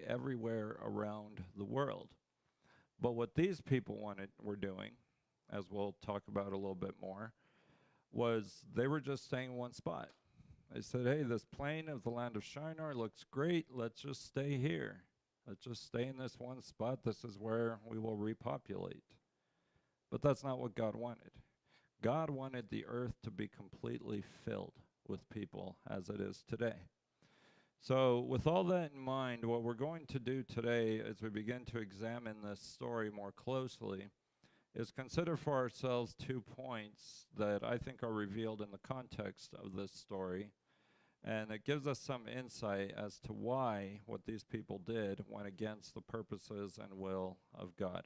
everywhere around the world. But what these people were doing, as we'll talk about a little bit more, was they were just staying in one spot. They said, hey, this plain of the land of Shinar looks great. Let's just stay here. Let's just stay in this one spot. This is where we will repopulate. But that's not what God wanted. God wanted the earth to be completely filled with people as it is today. So with all that in mind, what we're going to do today as we begin to examine this story more closely is consider for ourselves 2 points that I think are revealed in the context of this story. And it gives us some insight as to why what these people did went against the purposes and will of God.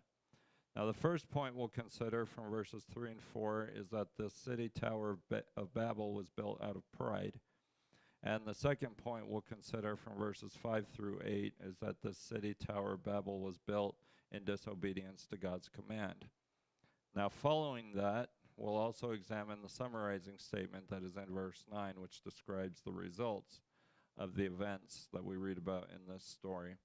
Now, the first point we'll consider from verses 3 and 4 is that the city tower of Babel was built out of pride. And the second point we'll consider from verses 5 through 8 is that the city tower of Babel was built in disobedience to God's command. Now, following that, we'll also examine the summarizing statement that is in verse 9, which describes the results of the events that we read about in this story.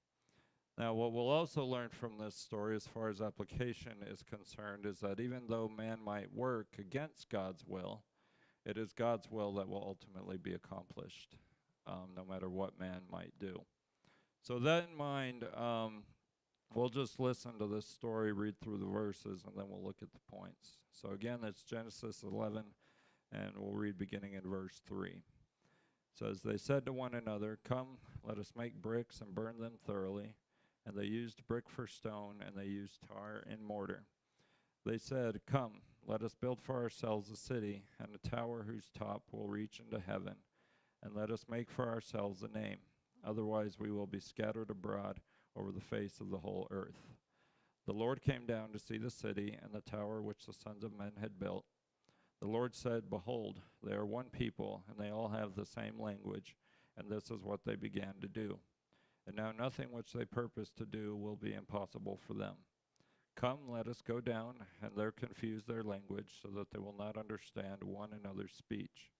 Now, what we'll also learn from this story as far as application is concerned is that even though man might work against God's will, it is God's will that will ultimately be accomplished, no matter what man might do. So that in mind, we'll just listen to this story, read through the verses, and then we'll look at the points. So again, it's Genesis 11, and we'll read beginning in verse 3. It says, they said to one another, come, let us make bricks and burn them thoroughly. And they used brick for stone, and they used tar and mortar. They said, come, let us build for ourselves a city, and a tower whose top will reach into heaven. And let us make for ourselves a name. Otherwise we will be scattered abroad over the face of the whole earth. The Lord came down to see the city and the tower which the sons of men had built. The Lord said, behold, they are one people, and they all have the same language, and this is what they began to do. And now nothing which they purpose to do will be impossible for them. Come, let us go down, and there confuse their language, so that they will not understand one another's speech.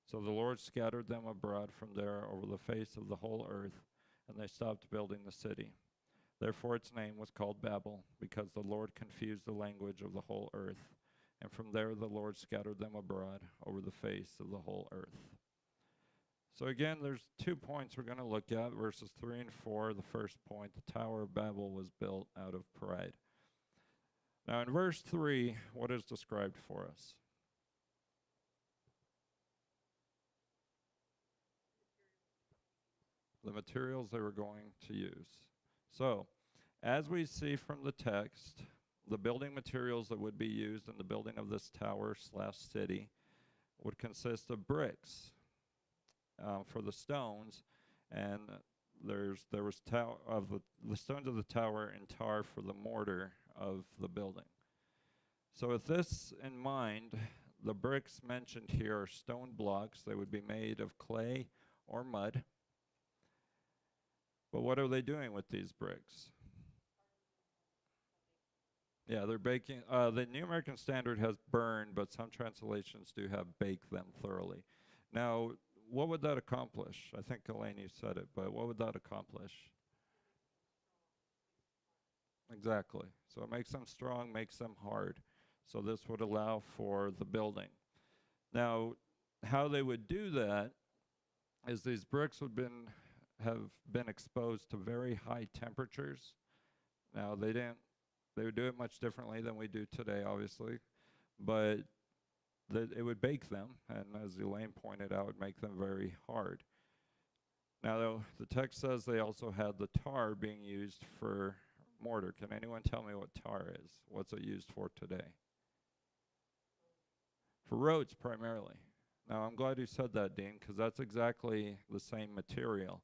So the Lord scattered them abroad from there over the face of the whole earth, and they stopped building the city. Therefore its name was called Babel, because the Lord confused the language of the whole earth. And from there the Lord scattered them abroad over the face of the whole earth. So again, there's 2 points we're going to look at, verses 3 and 4. The first point, the Tower of Babel was built out of pride. Now in verse 3, what is described for us? The materials they were going to use. So, as we see from the text, the building materials that would be used in the building of this tower/city would consist of bricks for the stones, and there was the stones of the tower and tar for the mortar of the building. So with this in mind, the bricks mentioned here are stone blocks. They would be made of clay or mud. But what are they doing with these bricks? Yeah, they're baking. The New American Standard has burn, but some translations do have bake them thoroughly. Now, what would that accomplish? I think Elaine, you said it, but what would that accomplish? Exactly. So it makes them strong, makes them hard. So this would allow for the building. Now, how they would do that is these bricks have been exposed to very high temperatures. Now, they would do it much differently than we do today, obviously, but it would bake them, and as Elaine pointed out, it would make them very hard. Now, the text says they also had the tar being used for mortar. Can anyone tell me what tar is? What's it used for today? For roads, primarily. Now, I'm glad you said that, Dean, because that's exactly the same material.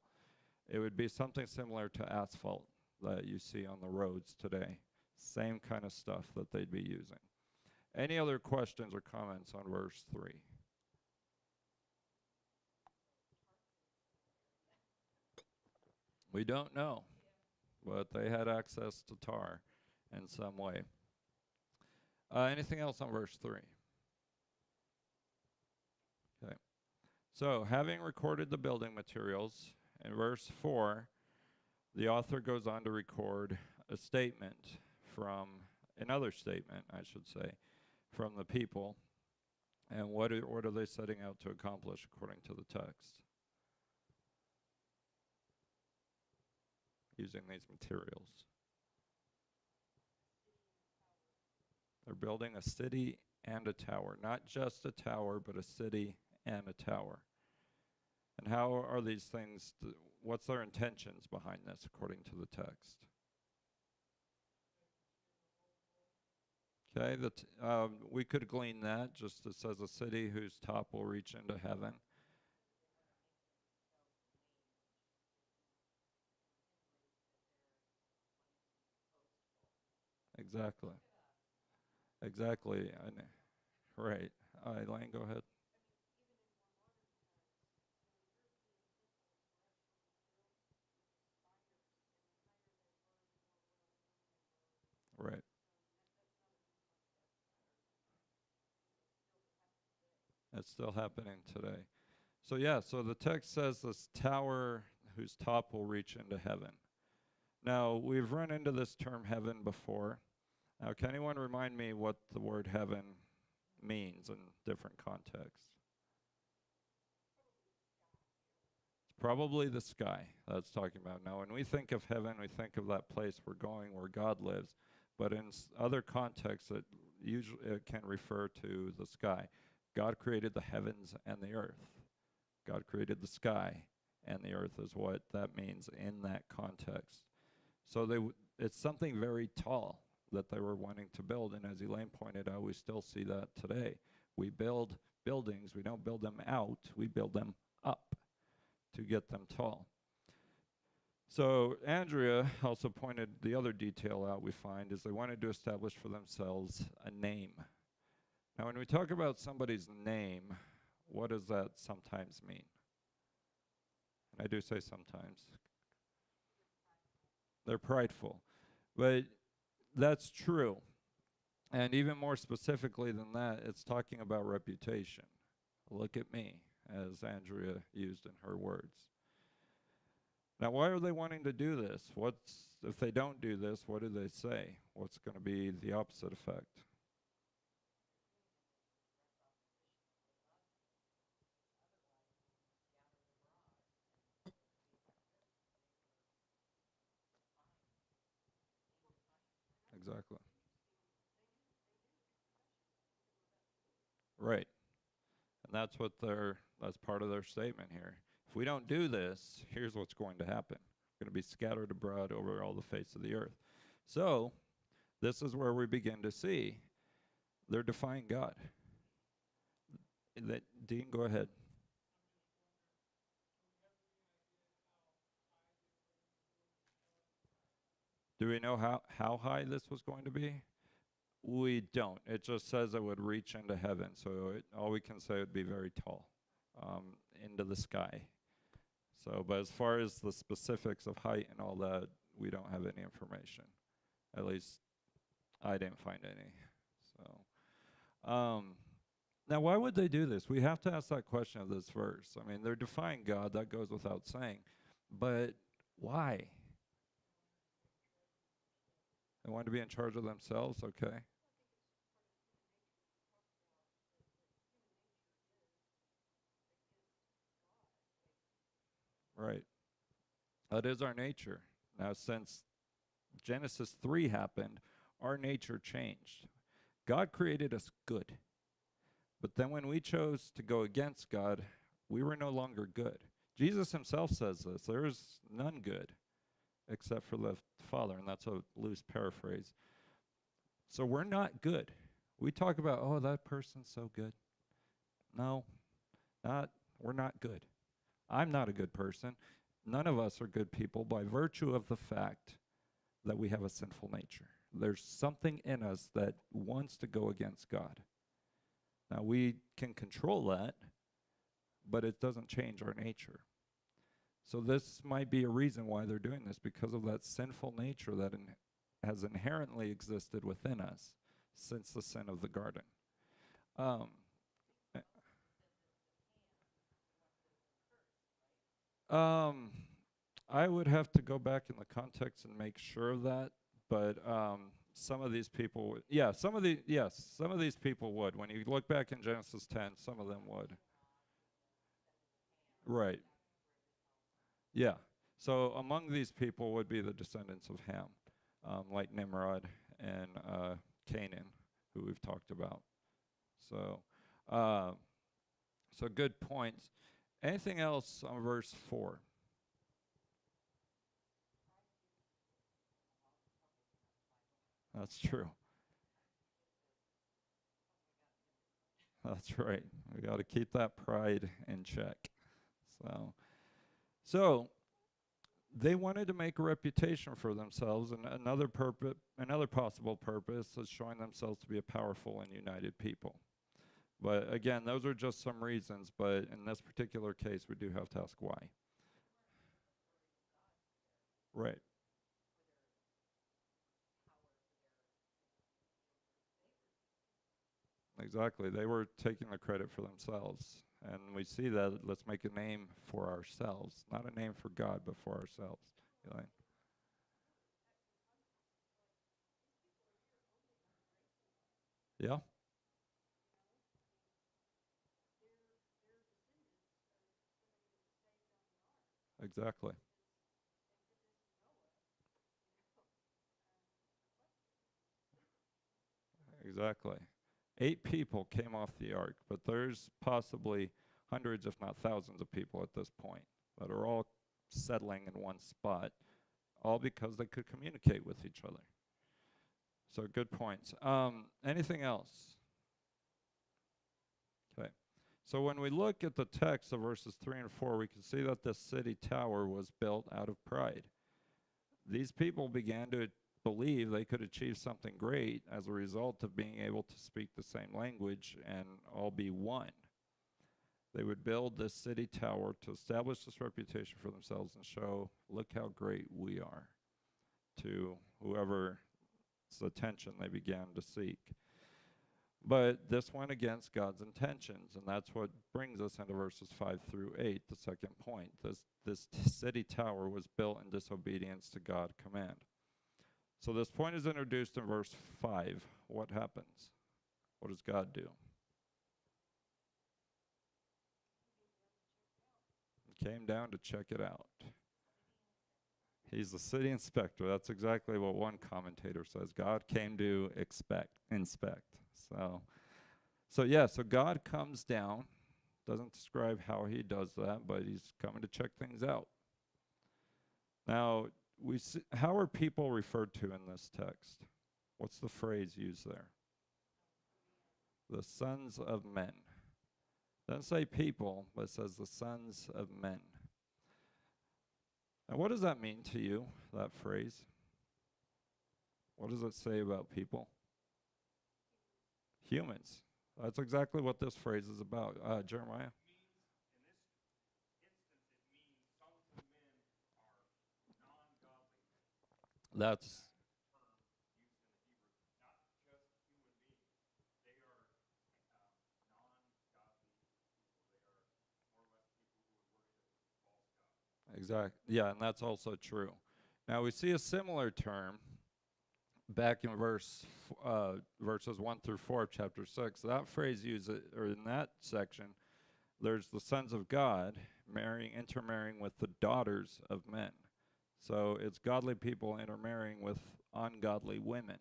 It would be something similar to asphalt that you see on the roads today. Same kind of stuff that they'd be using. Any other questions or comments on verse 3? We don't know, but they had access to tar in some way. Anything else on verse 3? Okay. So, having recorded the building materials, in verse 4, The author goes on to record a statement from another statement, I should say, from the people. And what are they setting out to accomplish according to the text? Using these materials. They're building a city and a tower. Not just a tower, but a city and a tower. And how are these things, what's their intentions behind this according to the text? Okay, we could glean that, just it says a city whose top will reach into heaven. Exactly. Exactly. Right. Elaine, go ahead. Right. It's still happening today. So yeah, so the text says this tower whose top will reach into heaven. Now, we've run into this term heaven before. Now, can anyone remind me what the word heaven means in different contexts? It's probably the sky that's talking about. Now, when we think of heaven, we think of that place we're going where God lives. But in other contexts, it can refer to the sky. God created the heavens and the earth. God created the sky and the earth is what that means in that context. So it's something very tall that they were wanting to build. And as Elaine pointed out, we still see that today. We build buildings. We don't build them out. We build them up to get them tall. So Andrea also pointed the other detail out we find is they wanted to establish for themselves a name. Now, when we talk about somebody's name, what does that sometimes mean? And I do say sometimes. They're prideful. But that's true. And even more specifically than that, it's talking about reputation. Look at me, as Andrea used in her words. Now, why are they wanting to do this? If they don't do this, what do they say? What's going to be the opposite effect? Exactly. Right. And that's part of their statement here. If we don't do this, here's what's going to happen. We're going to be scattered abroad over all the face of the earth. So, this is where we begin to see they're defying God. Dean, go ahead. Do we know how high this was going to be? We don't. It just says it would reach into heaven. So all we can say would be very tall, into the sky. So, but as far as the specifics of height and all that, we don't have any information. At least I didn't find any. So, now why would they do this? We have to ask that question of this verse. I mean, they're defying God. That goes without saying. But why? They want to be in charge of themselves? Okay. Right. That is our nature. Now, since Genesis 3 happened, our nature changed. God created us good. But then when we chose to go against God, we were no longer good. Jesus himself says this, there is none good except for the Father, and that's a loose paraphrase. So we're not good. We talk about, oh, that person's so good. No, we're not good. I'm not a good person. None of us are good people by virtue of the fact that we have a sinful nature. There's something in us that wants to go against God. Now, we can control that, but it doesn't change our nature. So this might be a reason why they're doing this, because of that sinful nature that has inherently existed within us since the sin of the garden. Um, um, I would have to go back in the context and make sure of that, but some of these people would, yeah, some of these people would. When you look back in Genesis 10, some of them would. Right. Yeah. So among these people would be the descendants of Ham, like Nimrod and Canaan, who we've talked about. So, uh, so good points. Anything else on verse 4? That's true. That's right. We got to keep that pride in check. So, so they wanted to make a reputation for themselves, and another possible purpose is showing themselves to be a powerful and united people. But again, those are just some reasons. But in this particular case, we do have to ask why. Right. Exactly. They were taking the credit for themselves. And we see that. Let's make a name for ourselves. Not a name for God, but for ourselves. Elaine? Yeah, exactly. Exactly. 8 people came off the ark, but there's possibly hundreds, if not thousands, of people at this point that are all settling in one spot, all because they could communicate with each other. So good points. Anything else? Okay. So when we look at the text of verses 3 and 4, we can see that the city tower was built out of pride. These people began to believe they could achieve something great as a result of being able to speak the same language and all be one. They would build this city tower to establish this reputation for themselves and show, look how great we are, to whoever's attention they began to seek. But this went against God's intentions, and that's what brings us into verses 5 through 8, the second point. This city tower was built in disobedience to God's command. So this point is introduced in verse 5. What happens? What does God do? He came down to check it out. He's the city inspector. That's exactly what one commentator says. God came to inspect. So God comes down. Doesn't describe how he does that, but he's coming to check things out. Now, we see, how are people referred to in this text? What's the phrase used there? The sons of men. Doesn't say people, but it says the sons of men. And what does that mean to you, that phrase? What does it say about people? Humans. That's exactly what this phrase is about. Jeremiah? That's exact. Yeah, and that's also true. Now we see a similar term back in verses 1 through 4 of chapter 6. That phrase uses, or in that section, there's the sons of God intermarrying with the daughters of men. So it's godly people intermarrying with ungodly women.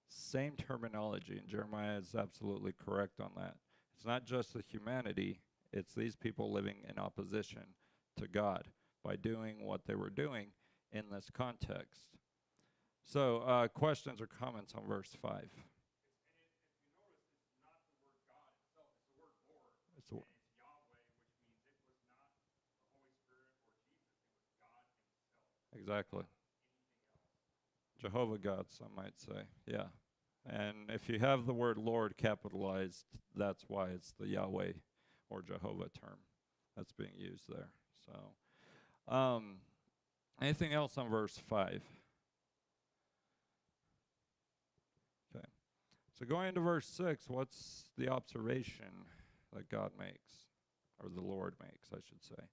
Same terminology, and Jeremiah is absolutely correct on that. It's not just the humanity, it's these people living in opposition to God by doing what they were doing in this context. So, questions or comments on verse 5? It's exactly. Jehovah God, some might say. Yeah. And if you have the word Lord capitalized, that's why it's the Yahweh or Jehovah term that's being used there. So, anything else on verse 5? Okay. So going into verse 6, what's the observation that God makes, or the Lord makes, I should say?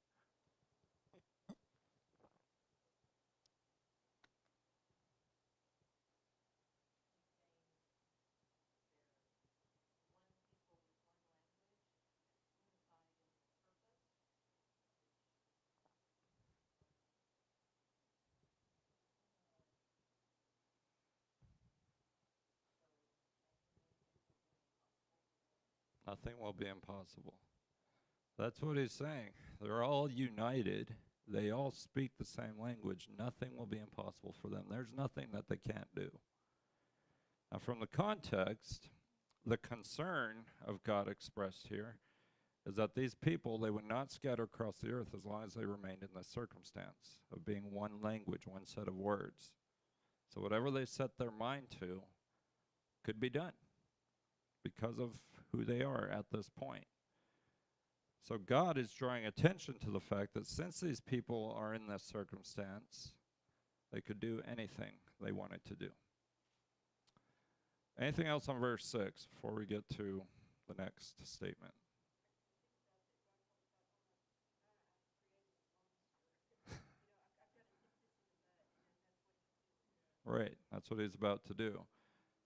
Nothing will be impossible. That's what he's saying. They're all united. They all speak the same language. Nothing will be impossible for them. There's nothing that they can't do. Now, from the context, the concern of God expressed here is that these people, they would not scatter across the earth as long as they remained in this circumstance of being one language, one set of words. So whatever they set their mind to could be done because of who they are at this point. So God is drawing attention to the fact that since these people are in this circumstance, they could do anything they wanted to do. Anything else on verse 6 before we get to the next statement? Right, that's what he's about to do.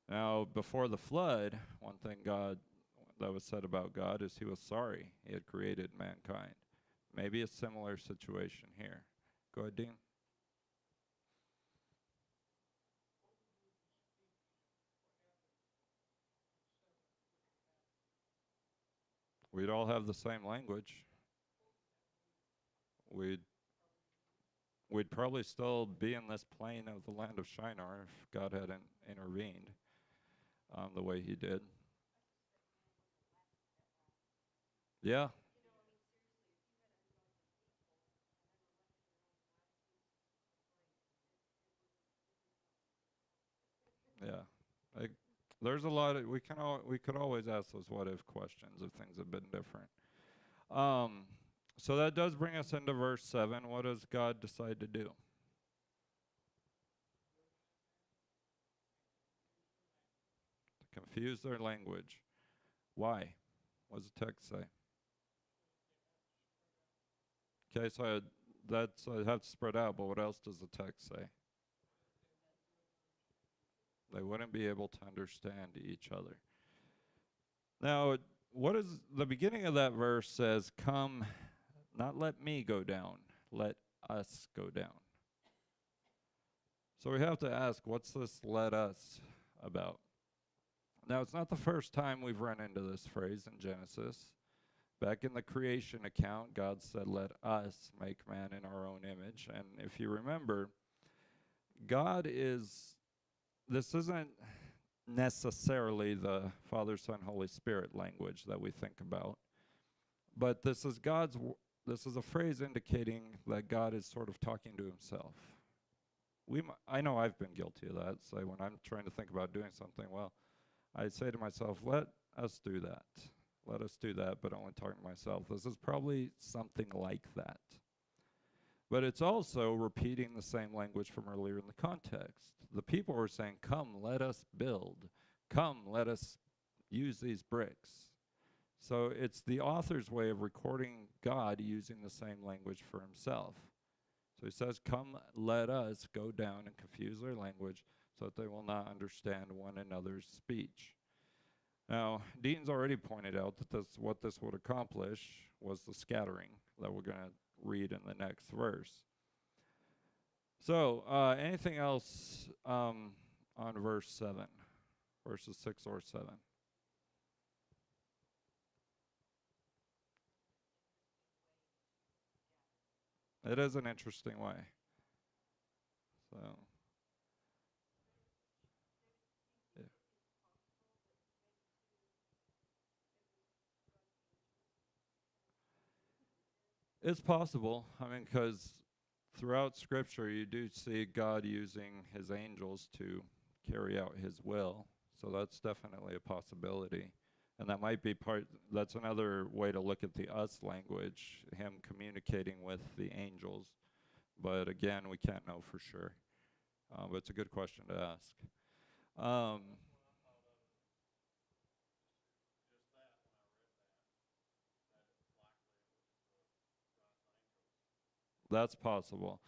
Now, before the flood, one thing that was said about God is he was sorry he had created mankind. Maybe a similar situation here. Go ahead, Dean. We'd all have the same language. We'd we'd probably still be in this plane of the land of Shinar if God hadn't intervened the way he did. Yeah, yeah. Like, there's a lot of we could always ask those what if questions if things have been different. Um, so that does bring us into verse 7. What does God decide to do? To confuse their language. Why? What does the text say? Okay, so I have to spread out, but what else does the text say? They wouldn't be able to understand each other. Now, what is the beginning of that verse says, come, not let me go down, let us go down. So we have to ask, what's this let us about? Now, it's not the first time we've run into this phrase in Genesis. Back in the creation account, God said, let us make man in our own image. And if you remember, this isn't necessarily the Father, Son, Holy Spirit language that we think about, but this is a phrase indicating that God is sort of talking to himself. I know I've been guilty of that. So when I'm trying to think about doing something, well, I say to myself, let us do that. Let us do that, but only talking to myself. This is probably something like that. But it's also repeating the same language from earlier in the context. The people were saying, come, let us build. Come, let us use these bricks. So it's the author's way of recording God using the same language for himself. So he says, come, let us go down and confuse their language so that they will not understand one another's speech. Now, Dean's already pointed out that what this would accomplish was the scattering that we're going to read in the next verse. So, anything else on verse 7, verses 6 or 7? It is an interesting way. So, yeah. It's possible. I mean, because throughout Scripture, you do see God using his angels to carry out his will. So that's definitely a possibility. And that might be that's another way to look at the us language, him communicating with the angels. But again, we can't know for sure. But it's a good question to ask. That's possible.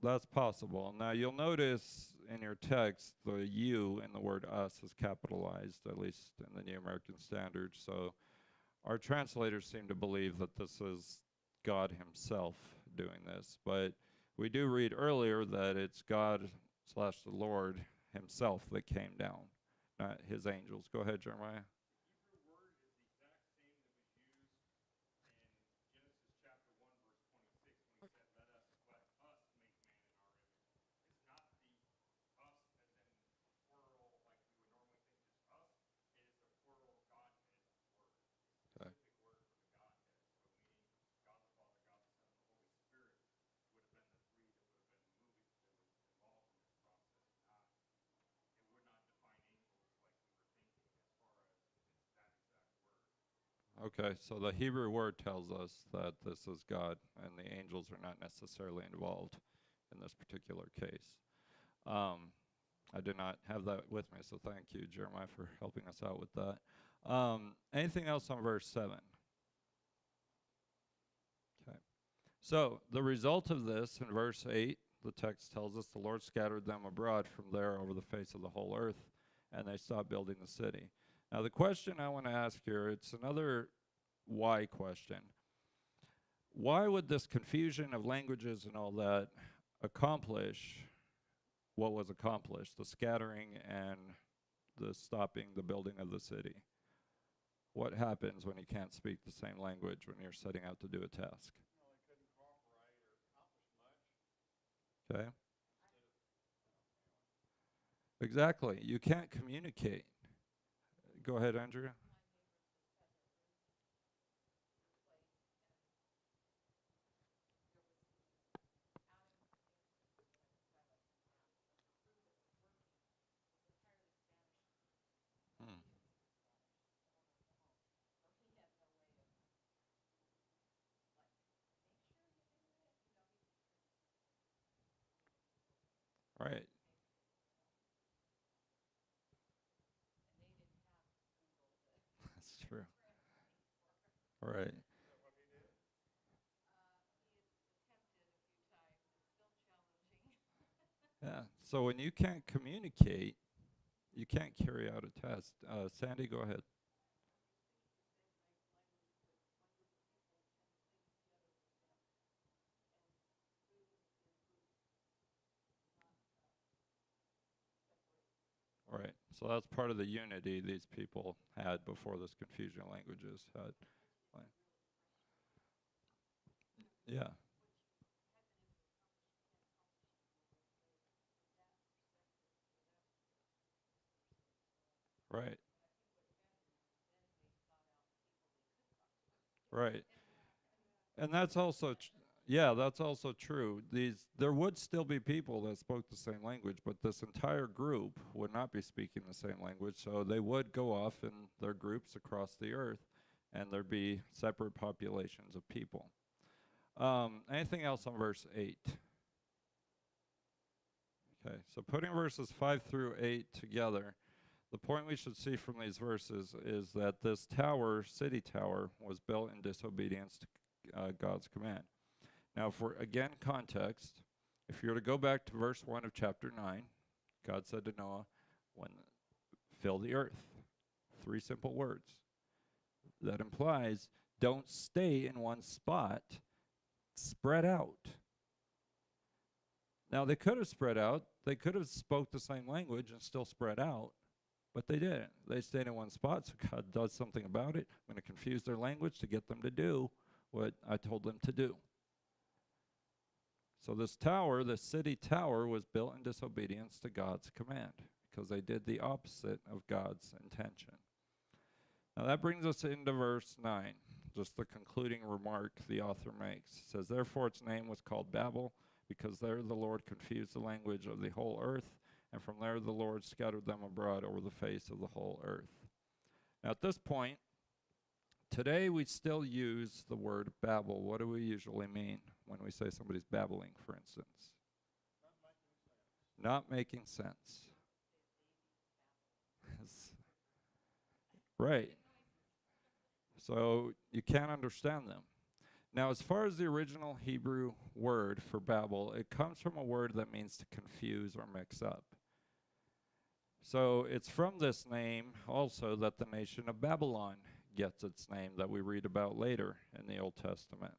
That's possible. Now you'll notice in your text the you in the word us is capitalized, at least in the New American Standard. So our translators seem to believe that this is God himself doing this. But we do read earlier that it's God / the Lord himself that came down. not his angels. Go ahead, Jeremiah. Okay. Okay, so the Hebrew word tells us that this is God, and the angels are not necessarily involved in this particular case. I did not have that with me, so thank you, Jeremiah, for helping us out with that. Anything else on verse 7? Okay. So the result of this in verse 8, the text tells us the Lord scattered them abroad from there over the face of the whole earth, and they stopped building the city. Now the question I want to ask here, it's another why question. Why would this confusion of languages and all that accomplish what was accomplished, the scattering and the stopping the building of the city? What happens when you can't speak the same language when you're setting out to do a task? Okay? Exactly. You can't communicate. Go ahead, Andrea. Hmm. Right. That's true. Right. Yeah. So when you can't communicate, you can't carry out a task. Sandy, go ahead. Right. So that's part of the unity these people had before this confusion of languages had. Like, yeah. Right. Right. And that's also, yeah, that's also true. There would still be people that spoke the same language, but this entire group would not be speaking the same language. So they would go off in their groups across the earth, and there'd be separate populations of people. Anything else on verse 8? Okay, so putting verses 5 through 8 together, the point we should see from these verses is that this tower, city tower, was built in disobedience to God's command. Now, for again context, if you were to go back to verse 1 of chapter 9, God said to Noah, "When fill the earth." 3 simple words. That implies don't stay in one spot, spread out. Now, they could have spread out. They could have spoke the same language and still spread out, but they didn't. They stayed in one spot, so God does something about it. I'm going to confuse their language to get them to do what I told them to do. So this tower, the city tower, was built in disobedience to God's command because they did the opposite of God's intention. Now that brings us into verse 9, just the concluding remark the author makes. It says, "Therefore its name was called Babel, because there the Lord confused the language of the whole earth, and from there the Lord scattered them abroad over the face of the whole earth." Now at this point, today we still use the word Babel. What do we usually mean when we say somebody's babbling, for instance? Not making sense. Right. So you can't understand them. Now, as far as the original Hebrew word for Babel, it comes from a word that means to confuse or mix up. So it's from this name also that the nation of Babylon gets its name that we read about later in the Old Testament.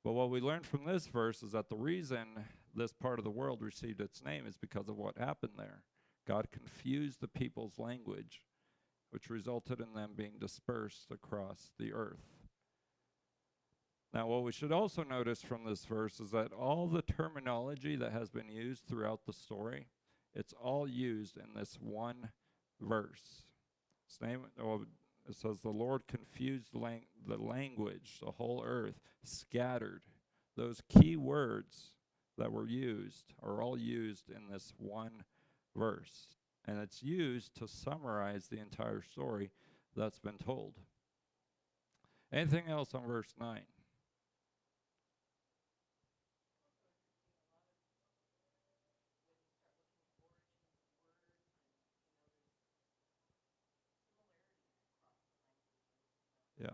But what we learn from this verse is that the reason this part of the world received its name is because of what happened there. God confused the people's language, which resulted in them being dispersed across the earth. Now, what we should also notice from this verse is that all the terminology that has been used throughout the story, it's all used in this one verse. It says, the Lord confused the language, the whole earth, scattered. Those key words that were used are all used in this one verse. And it's used to summarize the entire story that's been told. Anything else on verse 9? Yeah.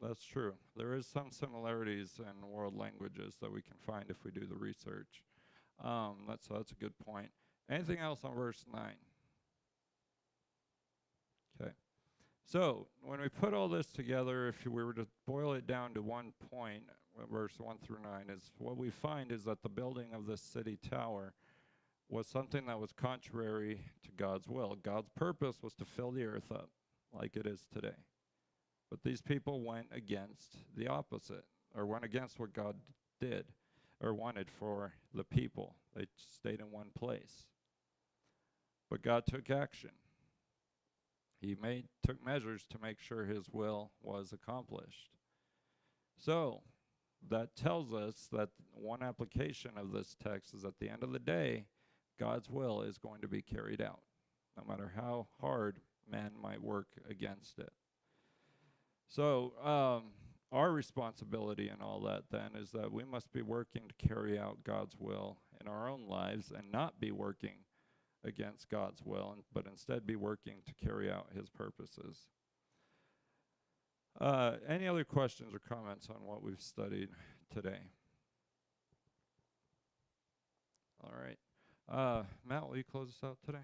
That's true. There is some similarities in world languages that we can find if we do the research. That's a good point. Anything else on verse 9? Okay. So when we put all this together, if we were to boil it down to one point, verse 1 through 9, is what we find is that the building of this city tower was something that was contrary to God's will. God's purpose was to fill the earth up like it is today. But these people went against the opposite, or went against what God did or wanted for the people. They stayed in one place. But God took action. He took measures to make sure his will was accomplished. So that tells us that one application of this text is at the end of the day, God's will is going to be carried out, no matter how hard man might work against it. So our responsibility in all that then is that we must be working to carry out God's will in our own lives and not be working against God's will, but instead be working to carry out his purposes. Any other questions or comments on what we've studied today? All right. Matt, will you close us out today?